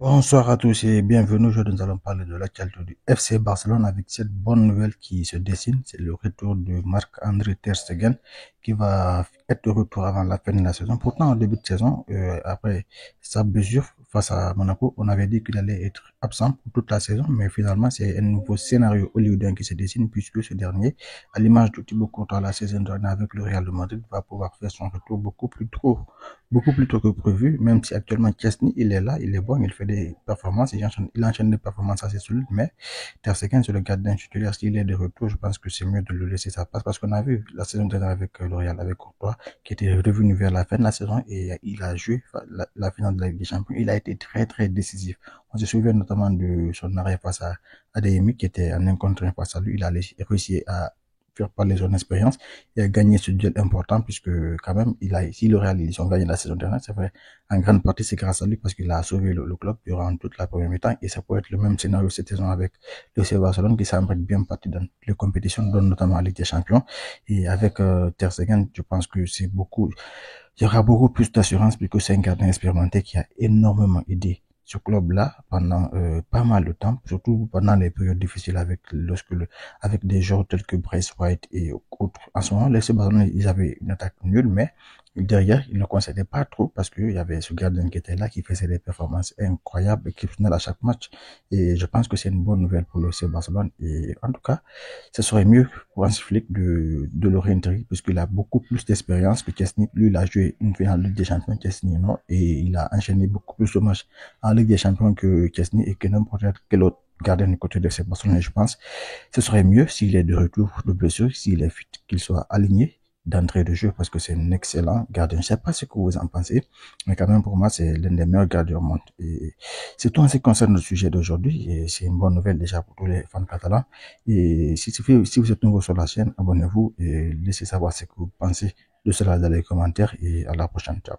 Bonsoir à tous et bienvenue. Aujourd'hui, nous allons parler de l'actualité du FC Barcelone avec cette bonne nouvelle qui se dessine. C'est le retour de Marc-André Ter Stegen qui va être de retour avant la fin de la saison. Pourtant, au début de saison, après sa blessure face à Monaco, on avait dit qu'il allait être absent pour toute la saison, mais finalement, c'est un nouveau scénario hollywoodien qui se dessine puisque ce dernier, à l'image de Thibaut Courtois la saison dernière avec le Real de Madrid, va pouvoir faire son retour beaucoup plus tôt que prévu, même si actuellement Chesney, il est là, il est bon, il fait des performances, il enchaîne des performances assez solides, mais Ter Stegen, c'est le gardien titulaire, s'il est de retour, je pense que c'est mieux de le laisser sa place, parce qu'on a vu la saison dernière avec L'Oréal, avec Courtois, qui était revenu vers la fin de la saison, et il a joué la finale de la Ligue des Champions, il a été très décisif. On se souvient notamment de son arrêt face à Adeyemi, qui était en un contre un face à lui, il a réussi à faire parler son expérience et a gagné ce duel important puisque quand même si le Real ils ont gagné la saison dernière, c'est vrai, en grande partie c'est grâce à lui parce qu'il a sauvé le club durant toute la première mi-temps et ça pourrait être le même scénario cette saison avec le FC Barcelone qui semble être bien parti dans les compétitions, dont notamment la Ligue des Champions. Et avec Ter Stegen, je pense que il y aura beaucoup plus d'assurance puisque c'est un gardien expérimenté qui a énormément aidé ce club-là pendant pas mal de temps, surtout pendant les périodes difficiles avec des joueurs tels que Bryce White et autres. En ce moment, les Barcelone, ils avaient une attaque nulle, mais derrière, ils ne concédaient pas trop parce qu'il y avait ce gardien qui était là, qui faisait des performances incroyables, exceptionnelles à chaque match. Et je pense que c'est une bonne nouvelle pour le FC Barcelone. Et en tout cas, ce serait mieux pour Hans Flick de le réintégrer puisqu'il a beaucoup plus d'expérience que Chesney. Lui, il a joué une finale de Ligue des Champions, Chesney, non? Et il a enchaîné beaucoup plus de matchs en Ligue des Champions que Chesney et que n'importe quel autre gardien du côté de ces Barcelone. Je pense que ce serait mieux s'il est de retour de blessure, s'il est fit, qu'il soit aligné d'entrée de jeu parce que c'est un excellent gardien. Je ne sais pas ce que vous en pensez, mais quand même pour moi, c'est l'un des meilleurs gardiens au monde. Et c'est tout en ce qui concerne le sujet d'aujourd'hui et c'est une bonne nouvelle déjà pour tous les fans catalans. Et si vous êtes nouveau sur la chaîne, abonnez-vous et laissez savoir ce que vous pensez de cela dans les commentaires et à la prochaine. Ciao.